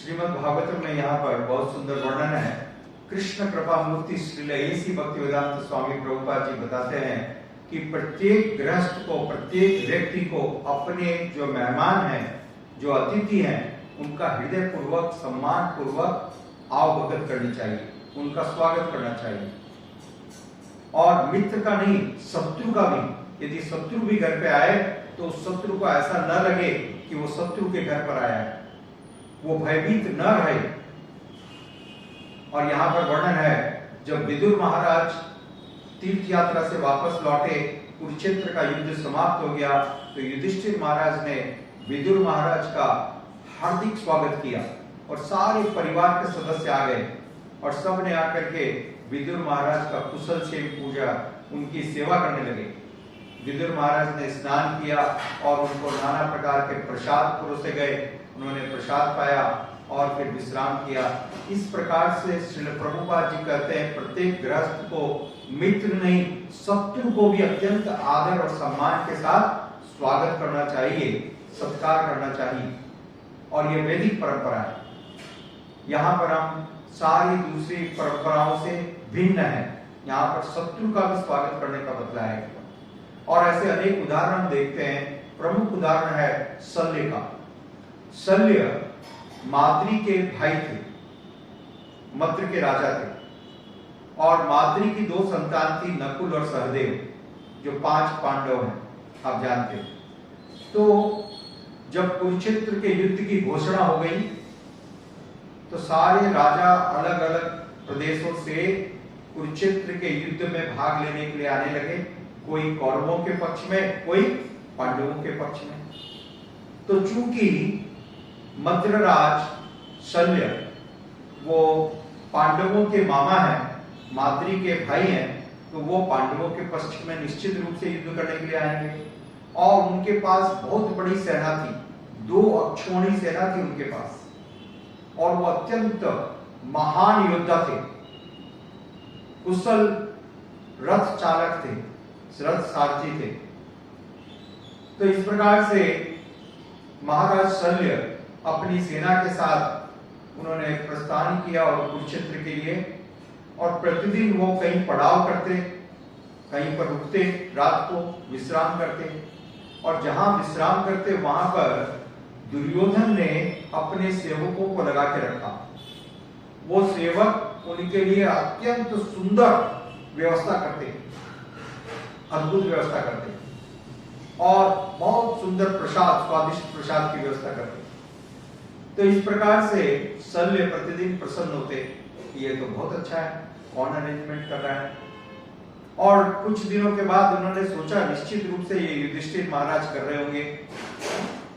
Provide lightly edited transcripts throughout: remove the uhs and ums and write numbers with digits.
श्रीमद् भागवतम में यहाँ पर बहुत सुंदर वर्णन है। कृष्ण कृपा मूर्ति श्रील ऐसी भक्तिवेदांत स्वामी प्रभुपाद जी बताते हैं कि प्रत्येक गृहस्थ को, प्रत्येक व्यक्ति को अपने जो मेहमान हैं, जो अतिथि हैं, उनका हृदय पूर्वक, सम्मान पूर्वक आवभगत करनी चाहिए, उनका स्वागत करना चाहिए। और मित्र का नहीं, शत्रु का भी। यदि शत्रु भी घर पे आए तो उस शत्रु को ऐसा न लगे कि वो शत्रु के घर पर आया है, वो भयभीत न रहे। और यहाँ पर वर्णन है, जब विदुर महाराज तीर्थ यात्रा से वापस लौटे, कुरुक्षेत्र का युद्ध समाप्त हो गया, तो युधिष्ठिर महाराज ने विदुर महाराज का हार्दिक स्वागत किया और सारे परिवार के सदस्य आ गए और सब ने आकर के विदुर महाराज का कुशल क्षेम पूजा, उनकी सेवा करने लगे। विदुर महाराज ने स्नान किया और उनको नाना प्रकार के प्रसाद परोसे गए, उन्होंने प्रसाद पाया और फिर विश्राम किया। इस प्रकार से श्री प्रभुपाद जी कहते हैं, प्रत्येक गृहस्थ को मित्र नहीं, शत्रु को भी अत्यंत आदर और सम्मान के साथ स्वागत करना चाहिए, सत्कार करना चाहिए। और ये वैदिक परंपरा है। यहाँ पर हम सारी दूसरी परंपराओं से भिन्न है। यहाँ पर शत्रु का भी स्वागत करने का बतलाया है। और ऐसे अनेक उदाहरण हम देखते हैं। प्रमुख उदाहरण है शल्य का। शल्य माद्री के भाई थे, मद्र के राजा थे, और माद्री की दो संतान थी, नकुल और सहदेव, जो 5 पांडव हैं, आप जानते हैं। तो जब कुरुक्षेत्र के युद्ध की घोषणा हो गई तो सारे राजा अलग अलग प्रदेशों से कुरुक्षेत्र के युद्ध में भाग लेने के लिए आने लगे, कोई कौरवों के पक्ष में, कोई पांडवों के पक्ष में। तो चूंकि मद्रराज शल्य वो पांडवों के मामा हैं, माद्री के भाई हैं, तो वो पांडवों के पक्ष में निश्चित रूप से युद्ध करने के लिए आएंगे। और उनके पास बहुत बड़ी सेना थी, 2 अक्षौणी सेना थी उनके पास, और वो अत्यंत महान योद्धा थे, कुशल रथ चालक थे, रथ सारथी थे। तो इस प्रकार से महाराज शल्य अपनी सेना के साथ उन्होंने प्रस्थान किया और कुरुक्षेत्र के लिए। और प्रतिदिन वो कहीं पड़ाव करते, कहीं पर रुकते, रात को विश्राम करते, और जहां विश्राम करते वहां पर दुर्योधन ने अपने सेवकों को लगा के रखा। वो सेवक उनके लिए अत्यंत सुंदर व्यवस्था करते, अद्भुत व्यवस्था करते, और बहुत सुंदर प्रसाद, स्वादिष्ट प्रसाद की व्यवस्था करते। तो इस प्रकार से शल्य प्रतिदिन प्रसन्न होते, ये तो बहुत अच्छा है, कौन अरेंजमेंट कर रहा है। और कुछ दिनों के बाद उन्होंने सोचा, निश्चित रूप से ये युधिष्ठिर महाराज कर रहे होंगे,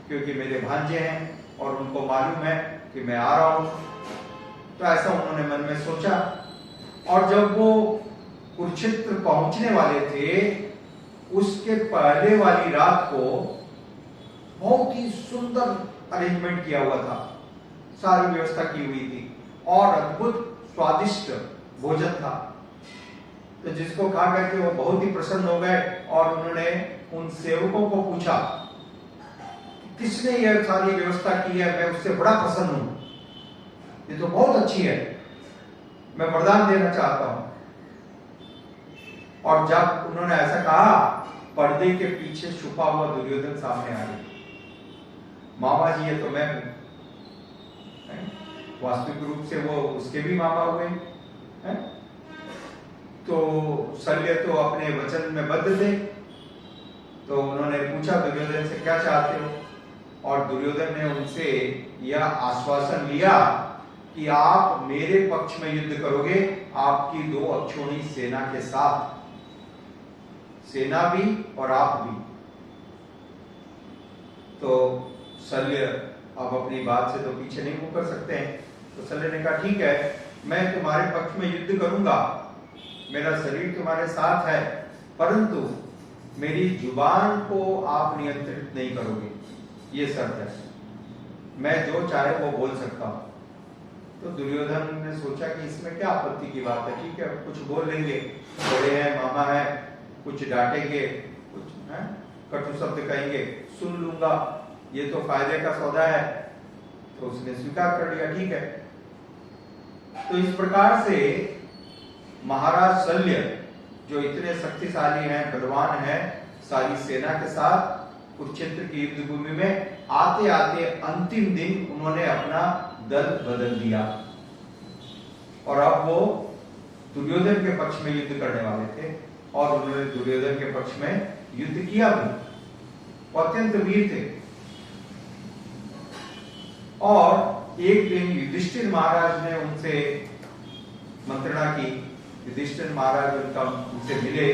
क्योंकि मेरे भांजे हैं और उनको मालूम है कि मैं आ रहा हूं। तो ऐसा उन्होंने मन में सोचा। और जब वो कुरुक्षेत्र पहुंचने वाले थे, उसके पहले वाली रात को बहुत ही सुंदर अरेंजमेंट किया हुआ था, सारी व्यवस्था की हुई थी, और अद्भुत स्वादिष्ट भोजन था। तो जिसको खा करके वो बहुत ही प्रसन्न हो गए, और उन्होंने उन सेवकों को पूछा, किसने यह सारी व्यवस्था की है, मैं उससे बड़ा प्रसन्न हूं, ये तो बहुत अच्छी है, मैं वरदान देना चाहता हूं। और जब उन्होंने ऐसा कहा, पर्दे के पीछे छुपा हुआ दुर्योधन सामने आ गया। मामा जी, ये तो मैं हूं। वास्तविक रूप से वो उसके भी मामा हुए हैं। तो शल्य तो अपने वचन में बद्ध थे। तो उन्होंने पूछा दुर्योधन से, क्या चाहते हो? और दुर्योधन ने उनसे यह आश्वासन लिया कि आप मेरे पक्ष में युद्ध करोगे, आपकी 2 अक्षौणी सेना के साथ, सेना भी और आप भी। तो शल्य अब अपनी बात से तो पीछे नहीं मुकर सकते हैं। तो शल्य ने कहा, ठीक है, मैं तुम्हारे पक्ष में युद्ध करूंगा, मेरा शरीर तुम्हारे साथ है, परंतु मेरी जुबान को आप नियंत्रित नहीं करोगे, ये शर्त है। मैं जो चाहे वो बोल सकता हूं। तो दुर्योधन ने सोचा कि इसमें क्या आपत्ति की बात है, ठीक है, कुछ बोल लेंगे, बड़े हैं, मामा है, कुछ डांटेंगे, कुछ कटु शब्द कहेंगे, सुन लूंगा, ये तो फायदे का सौदा है। तो उसने स्वीकार कर लिया, ठीक है। तो इस प्रकार से महाराज शल्य जो इतने शक्तिशाली हैं, बलवान हैं, सारी सेना के साथ कुरुक्षेत्र की युद्ध भूमि में आते आते अंतिम दिन उन्होंने अपना दल बदल दिया और अब वो दुर्योधन के पक्ष में युद्ध करने वाले थे और उन्होंने दुर्योधन के पक्ष में युद्ध किया भी। वो अत्यंत वीर थे। और एक दिन युधिष्ठिर महाराज ने उनसे मंत्रणा की। युधिष्ठिर महाराज उनसे मिले,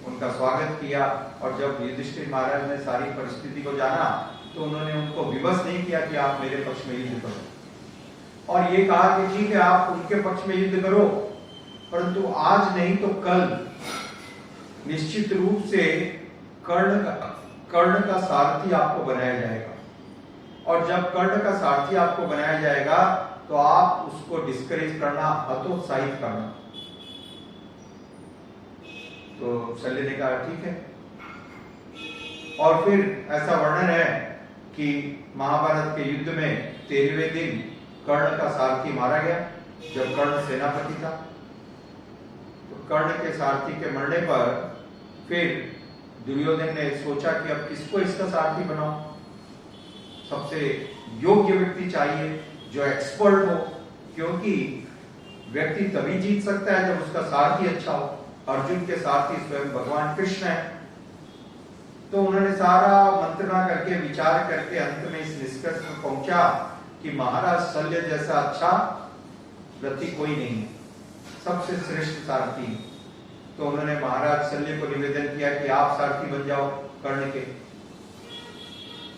उनका स्वागत किया और जब युधिष्ठिर महाराज ने सारी परिस्थिति को जाना तो उन्होंने उनको विवश नहीं किया कि आप मेरे पक्ष में युद्ध करो और ये कहा कि ठीक है आप उनके पक्ष में युद्ध करो, परंतु आज नहीं तो कल निश्चित रूप से कर्ण का सारथी आपको बनाया जाएगा और जब कर्ण का सारथी आपको बनाया जाएगा तो आप उसको डिस्करेज करना, हतोत्साहित करना। तो शल्य ने कहा ठीक है। और फिर ऐसा वर्णन है कि महाभारत के युद्ध में 13वें दिन कर्ण का सारथी मारा गया जब कर्ण सेनापति था। तो कर्ण के सारथी के मरने पर फिर दुर्योधन ने सोचा कि अब किसको इसका सारथी बनाओ, सबसे योग्य व्यक्ति चाहिए जो एक्सपर्ट हो, क्योंकि व्यक्ति तभी जीत सकता है जब उसका सारथी अच्छा हो। अर्जुन के सारथी स्वयं भगवान कृष्ण है। तो उन्होंने सारा मंत्रणा करके विचार करके अंत में इस निष्कर्ष में पहुंचा कि महाराज शल्य जैसा अच्छा व्यक्ति कोई नहीं है, सबसे श्रेष्ठ सारथी। तो उन्होंने महाराज शल्य को निवेदन किया कि आप सारथी बन जाओ कर्ण के।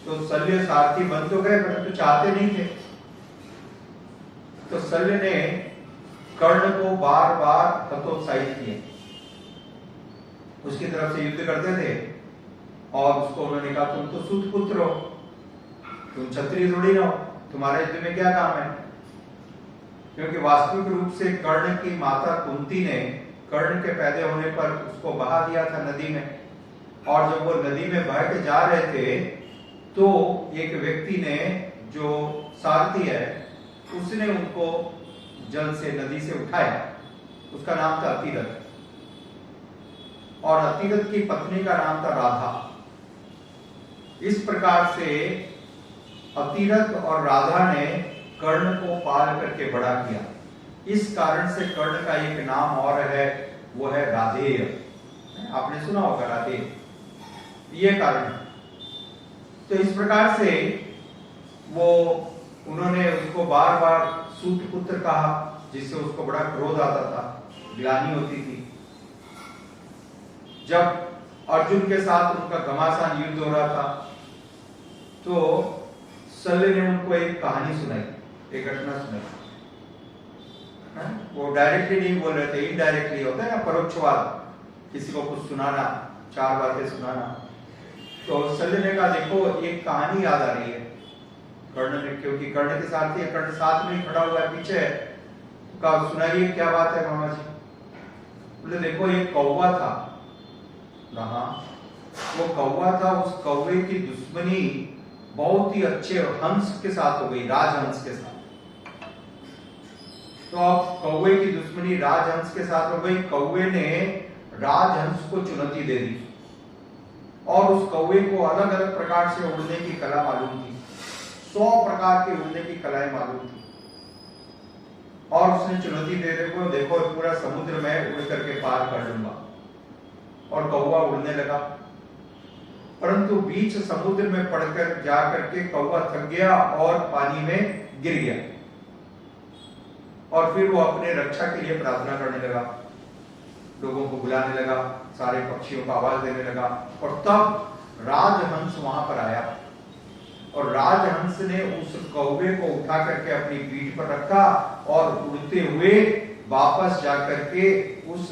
तो शल्य सारथी बन तो गए परंतु चाहते नहीं थे। तो शल्य ने कर्ण को बार बार हतोत्साहित किया, उसकी तरफ से युद्ध करते थे और उसको उन्होंने कहा तुम तो सूत पुत्र हो, तुम क्षत्रिय थोड़ी ना हो, तुम्हारे युद्ध में क्या काम है। क्योंकि वास्तविक रूप से कर्ण की माता कुंती ने कर्ण के पैदा होने पर उसको बहा दिया था नदी में, और जब वो नदी में बह के जा रहे थे तो एक व्यक्ति ने जो सारथी है उसने उनको जल से नदी से उठाया। उसका नाम था अतिरथ और अतिरथ की पत्नी का नाम था राधा। इस प्रकार से अतिरथ और राधा ने कर्ण को पाल करके बड़ा किया। इस कारण से कर्ण का एक नाम और है, वो है राधेय। आपने सुना होगा राधेय, ये कारण। तो इस प्रकार से वो उन्होंने उसको बार बार सूत पुत्र कहा, जिससे उसको बड़ा क्रोध आता था, ग्लानि होती थी। जब अर्जुन के साथ उनका घमासान युद्ध हो रहा था तो शल्य ने उनको एक कहानी सुनाई, एक घटना सुनाई। वो डायरेक्टली नहीं बोल रहे थे, इनडायरेक्टली होता है ना परोक्षवाद, किसी को कुछ सुनाना, चार बातें सुनाना। तो शल्य ने कहा देखो एक कहानी याद आ रही है कर्ण ने, क्योंकि कर्ण के साथ ही कर्ण साथ में ही खड़ा हुआ है पीछे। तो कहा सुनाइए क्या बात है मामा जी। बोले देखो एक कौवा था, वो कौवा था, उस कौवे की दुश्मनी बहुत ही अच्छे हंस के साथ हो गई, राजहंस के साथ। तो अब कौवे की दुश्मनी राजहंस के साथ हो गई। कौवे ने राजहंस को चुनौती दे दी और उस कौवे को अलग अलग प्रकार से उड़ने की कला मालूम थी, 100 प्रकार के उड़ने की कलाएं मालूम थी। और उसने चुनौती दे देखो पूरा समुद्र में उड़ करके पार कर लूंगा। और कौवा उड़ने लगा, परंतु बीच समुद्र में पड़कर जाकर के कौवा थक गया और पानी में गिर गया। और फिर वो अपने रक्षा के लिए प्रार्थना करने लगा, लोगों को बुलाने लगा, सारे पक्षियों को आवाज देने लगा। और तब राजहंस वहां पर आया और राजहंस ने उस कौवे को उठा करके अपनी पीठ पर रखा और उड़ते हुए वापस जाकर के उस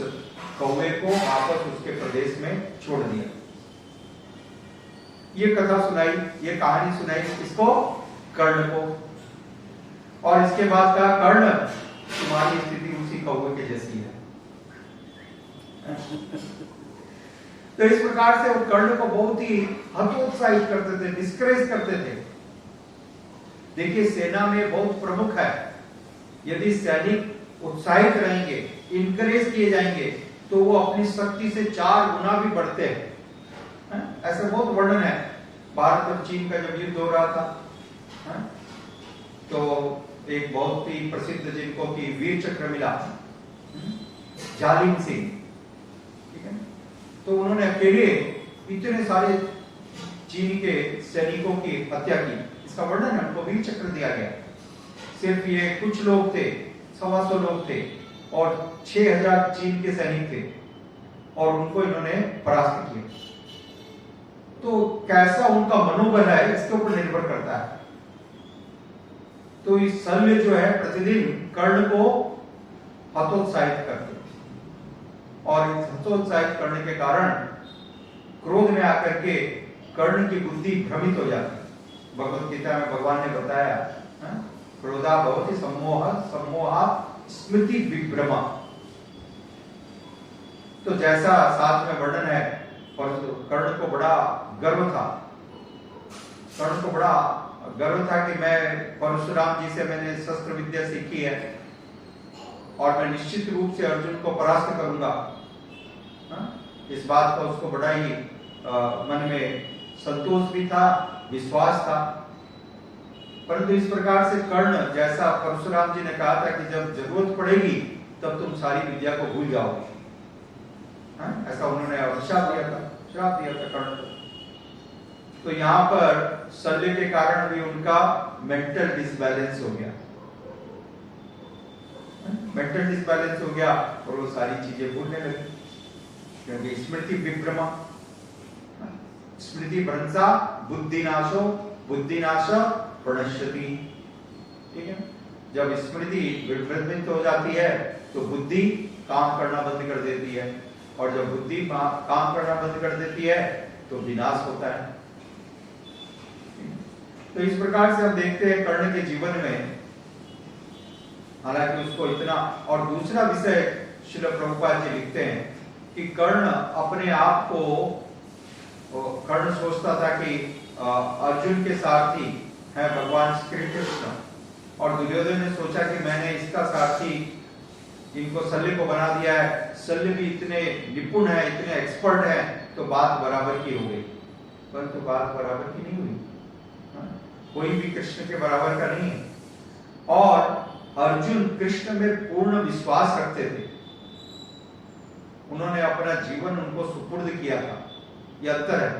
कौवे को वापस उसके प्रदेश में छोड़ दिया। ये कथा सुनाई, ये कहानी सुनाई इसको, कर्ण को। और इसके बाद कहा कर्ण तुम्हारी स्थिति उसी कौवे के जैसी है। तो इस प्रकार से वो कर्ण को बहुत ही हतोत्साहित करते थे, डिस्करेज करते थे। देखिए सेना में बहुत प्रमुख है, यदि सैनिक उत्साहित रहेंगे, इनकरेज किए जाएंगे, तो वो अपनी शक्ति से 4 गुना भी बढ़ते हैं। ऐसा बहुत वर्णन है भारत और चीन का जब युद्ध हो रहा था, तो एक बहुत ही प्रसिद्ध जिनको की वीर चक्र मिला, जालिम सिंह, ठीक है, तो उन्होंने अकेले इतने सारे चीन के सैनिकों की हत्या की। इसका वर्णन है, उनको वीर चक्र दिया गया। सिर्फ ये कुछ लोग थे, 125 लोग थे और 6000 चीन के सैनिक थे और उनको इन्होंने परास्त किया। तो कैसा उनका मनोबल है इसके ऊपर निर्भर करता है। तो इस शल्य जो है प्रतिदिन कर्ण को हतोत्साहित करते और इस हतोत्साहित करने के कारण क्रोध में आकर के कर्ण की बुद्धि भ्रमित हो जाती है। भगवत गीता में भगवान ने बताया, क्रोधा भवति सम्मोहा स्मृति विभ्रमा। तो जैसा साथ में वर्णन है, और कर्ण को बड़ा गर्व था, कर्ण को बड़ा गर्व था कि मैं परशुराम जी से मैंने शस्त्र विद्या सीखी है और मैं निश्चित रूप से अर्जुन को परास्त करूंगा। इस बात का उसको बड़ा ही मन में संतोष भी था, विश्वास था। परंतु इस प्रकार से कर्ण, जैसा परशुराम जी ने कहा था कि जब जरूरत पड़ेगी तब तुम सारी विद्या को भूल जाओगे, ऐसा उन्होंने श्राप दिया था कर्ण को। तो यहाँ पर शल्य के कारण भी उनका मेंटल डिसबैलेंस हो गया, और वो सारी चीजें भूलने लगी, क्योंकि स्मृति विभ्रमा, स्मृति भ्रंशा बुद्धिनाशो बुद्धिनाश प्रणश्यति। ठीक है, जब स्मृति विभ्रमित हो जाती है तो बुद्धि काम करना बंद कर देती है, और जब बुद्धि काम करना बंद कर देती है तो विनाश होता है। तो इस प्रकार से हम देखते हैं कर्ण के जीवन में, हालांकि उसको इतना, और दूसरा विषय श्रील प्रभुपाद जी लिखते हैं कि कर्ण अपने आप को, कर्ण सोचता था कि अर्जुन के सारथी है भगवान श्री कृष्ण, और दुर्योधन ने सोचा कि मैंने इसका सारथी, इनको शल्य को बना दिया है, शल्य भी इतने निपुण है, इतने एक्सपर्ट है, तो बात बराबर की हो गई। परंतु बात बराबर की नहीं हुई, कोई भी कृष्ण के बराबर का नहीं है। और अर्जुन कृष्ण में पूर्ण विश्वास रखते थे, उन्होंने अपना जीवन उनको सुपुर्द किया था। यह अंतर है,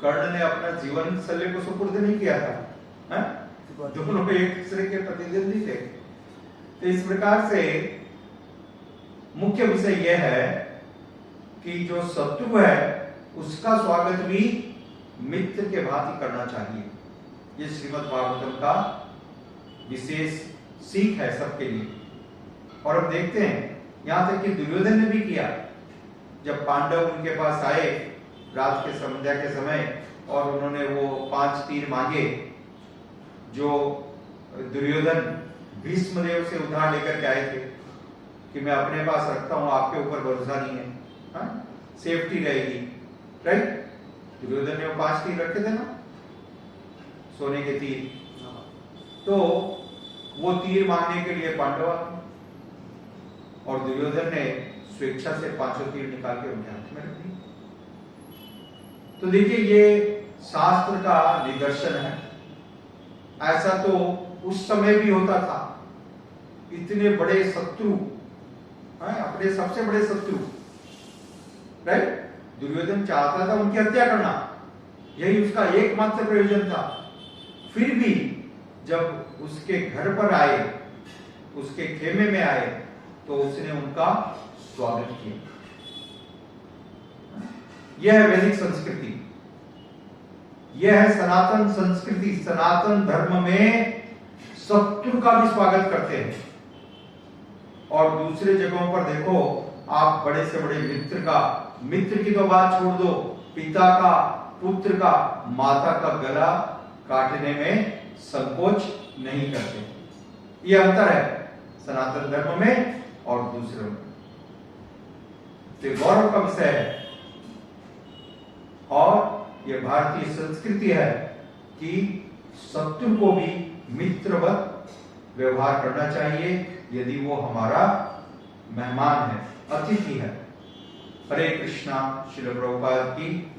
कर्ण ने अपना जीवन शल्य को सुपुर्द नहीं किया था, दोनों एक दूसरे के प्रतिद्वंदी थे। तो इस प्रकार से मुख्य विषय यह है कि जो शत्रु है उसका स्वागत भी मित्र के भांति करना चाहिए। ये श्रीमद् भागवतम का विशेष सीख है सबके लिए। और हम देखते हैं यहां तक कि दुर्योधन ने भी किया। जब पांडव उनके पास आए रात के संध्या के समय और उन्होंने वो 5 तीर मांगे, जो दुर्योधन भीष्मदेव से उधार लेकर के आए थे कि मैं अपने पास रखता हूं, आपके ऊपर भरोसा नहीं है, सेफ्टी रहेगी, राइट। दुर्योधन ने वो 5 तीर रखे थे ना, सोने के तीर, तो वो तीर मांगने के लिए पांडव आए और दुर्योधन ने स्वेच्छा से 5 तीर निकाल के उनके हाथ में रख दिए। तो देखिए ये शास्त्र का निदर्शन है। ऐसा तो उस समय भी होता था। इतने बड़े शत्रु, अपने सबसे बड़े शत्रु, राइट, दुर्योधन चाहता था उनकी हत्या करना, यही उसका एकमात्र प्रयोजन था। फिर भी जब उसके घर पर आए, उसके खेमे में आए, तो उसने उनका स्वागत किया। यह है वैदिक संस्कृति, यह है सनातन संस्कृति। सनातन धर्म में शत्रु का भी स्वागत करते हैं। और दूसरे जगहों पर देखो आप, बड़े से बड़े मित्र का, मित्र की तो बात छोड़ दो, पिता का, पुत्र का, माता का गला काटने में संकोच नहीं करते। यह अंतर है सनातन धर्म में और दूसरों में। तो गौरव का विषय है और यह भारतीय संस्कृति है कि शत्रु को भी मित्रवत व्यवहार करना चाहिए यदि वो हमारा मेहमान है, अतिथि है। हरे कृष्णा। श्रील प्रभुपाद की